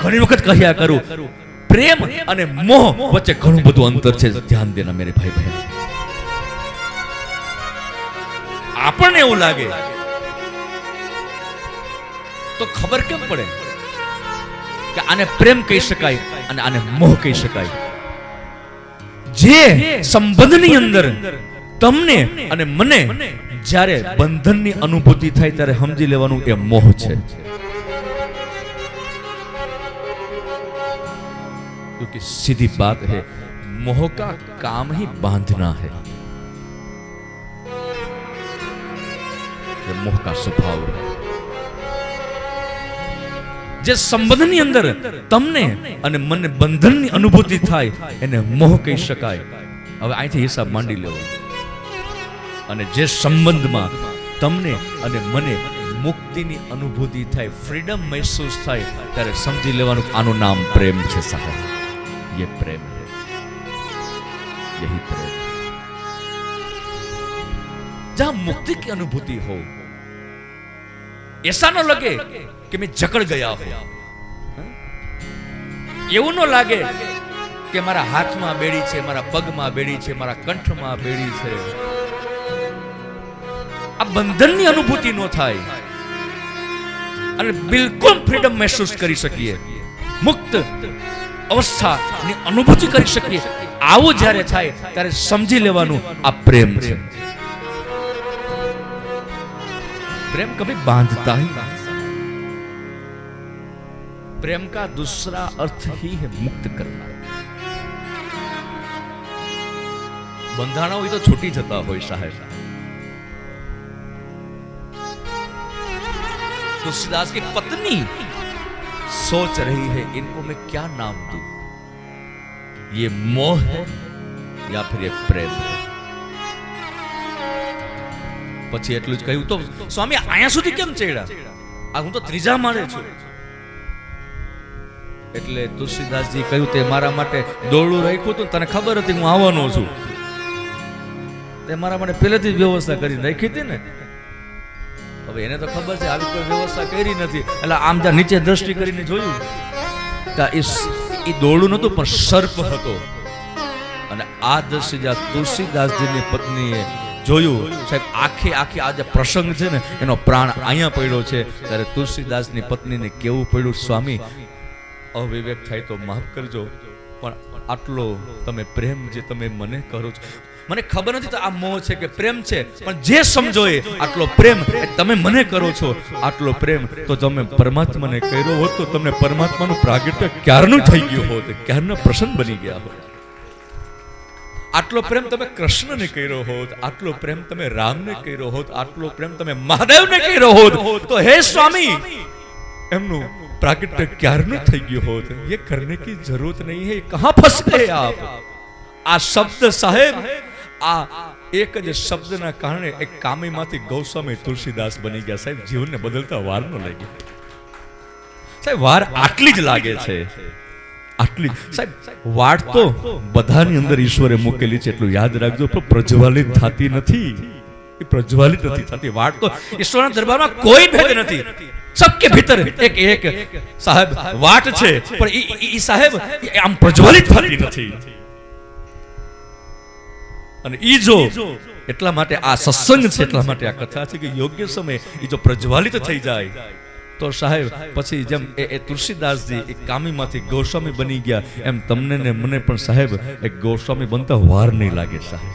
ઘણી વખત કહ્યા કરું, પ્રેમ અને મોહ વચ્ચે ઘણું બધું અંતર છે. ધ્યાન દેના મેરે ભાઈ બહેન. આપણને એવું લાગે તો ખબર કેમ પડે કે આને પ્રેમ કહી શકાય અને આને મોહ કહી શકાય? જે સંબંધની અંદર તમને અને મને જ્યારે બંધનની અનુભૂતિ થાય ત્યારે સમજી લેવાનું એ મોહ છે. क्योंकि सीधी बात है, मोह का काम ही बांधना है. ये मोह का स्वभाव है. જે સંબંધની અંદર તમને અને મને બંધનની અનુભૂતિ થાય એને મોહ કહી શકાય. હવે અહીંથી હિસાબ માંડી લેવો. અને જે સંબંધમાં તમને અને મને મુક્તિની અનુભૂતિ થાય, ફ્રીડમ મહેસૂસ થાય, ત્યારે સમજી લેવાનું આનું નામ પ્રેમ છે સાહેબ. ये प्रेम है, यही प्रेम है. जहां मुक्ति की अनुभूति हो, ऐसा न लगे कि मैं जकड़ गया हूं. એવું ન લાગે કે મારા હાથમાં બેડી છે, મારા પગમાં બેડી છે, મારા કંઠમાં બેડી છે. આ બંધનની અનુભૂતિ ન થાય અને બિલકુલ ફ્રીડમ મહેસૂસ કરી શકીએ, મુક્ત અવસ્થાની અનુભૂતિ કરી શકીએ. આવું જ્યારે થાય ત્યારે સમજી લેવાનું આ પ્રેમ છે. प्रेम कभी बांधता ही नहीं. प्रेम का दूसरा अर्थ ही है मुक्त करना. બંધાણા હોય તો છૂટી જતા હોય સાહેબ. तुलसीदास की पत्नी सोच रही है इनको मैं क्या नाम दूं, ये मोह है या फिर ये प्रेम है. પછી એટલું જ કહ્યું, તો સ્વામી અહીંયા સુધી કેમ ચડ્યા? આ હું તો ત્રીજા માળે છું. એટલે તુલસીદાસજી કહ્યું, તે મારા માટે દોરડું રાખ્યું હતું, તને ખબર હતી હું આવવાનો છું, તે મારા માટે પહેલેથી જ વ્યવસ્થા કરી રાખી હતી ને. હવે એને તો ખબર છે આવી કોઈ વ્યવસ્થા કરી નથી, એટલે આમ જ્યાં નીચે દ્રષ્ટિ કરીને જોયું એ દોરડું નતું પણ સર્પ હતો. અને આ દ્રશ્ય જ્યાં તુલસીદાસજીની પત્નીએ જોયું, સાહેબ આખે આ જે પ્રસંગ છે ને એનો પ્રાણ અહીંયા પડ્યો છે. ત્યારે તુલસીદાસની પત્નીને કેવું પડ્યું, સ્વામી અવિવેક થાય તો માફ કરજો, પણ આટલો તમે પ્રેમ જે તમે મને કરો છો, મને ખબર નથી તો આ મોહ છે કે પ્રેમ છે, પણ જે સમજો એ આટલો પ્રેમ તમે મને કરો છો, આટલો પ્રેમ તો તમે પરમાત્માને કર્યો હોત તો તમને પરમાત્માનું પ્રાગટ્ય ક્યારનું થઈ ગયું હોત, ક્યારના પ્રસન્ન બની ગયા હોત. આટલો પ્રેમ તમે કૃષ્ણને કર્યો હોત, આટલો પ્રેમ તમે રામને કર્યો હોત, આટલો પ્રેમ તમે મહાદેવને કર્યો હોત, તો હે સ્વામી એમનું પ્રાગટ્ય ક્યારનું થઈ ગયું હોત. ये करने की जरूरत नहीं है, कहां फंस गए आप. આ શબ્દ સાહેબ, આ એક જ શબ્દના કારણે એક કામીમાંથી ગૌસ્વામી તુલસીદાસ બની ગયા. સાહેબ જીવનને બદલતા વાર ન લાગી. સાહેબ વાર આટલી જ લાગે છે, આટલી. સાહેબ વાટ તો બધાની અંદર ઈશ્વરે મૂકેલી છે, એટલું યાદ રાખજો, પણ પ્રજ્વલિત થતી નથી. એ પ્રજ્વલિત નથી થતી. વાટ તો ઈશ્વરના દરબારમાં કોઈ ભેદ નથી, सबके भीतर एक एक साहब वाट છે, પણ ઈ સાહેબ આમ પ્રજ્વલિત થતી નથી. અને ઈ જો એટલા માટે આ સત્સંગ છે, એટલા માટે આ કથા છે કે યોગ્ય સમયે ઈ જો પ્રજ્વલિત થઈ જાય તો સાહેબ પછી જેમ એ તુલસીદાસજી એક કામીમાંથી ગોસ્વામી બની ગયા, એમ તમને ને મને પણ સાહેબ એક ગોસ્વામી બનતા વાર નહીં લાગે સાહેબ.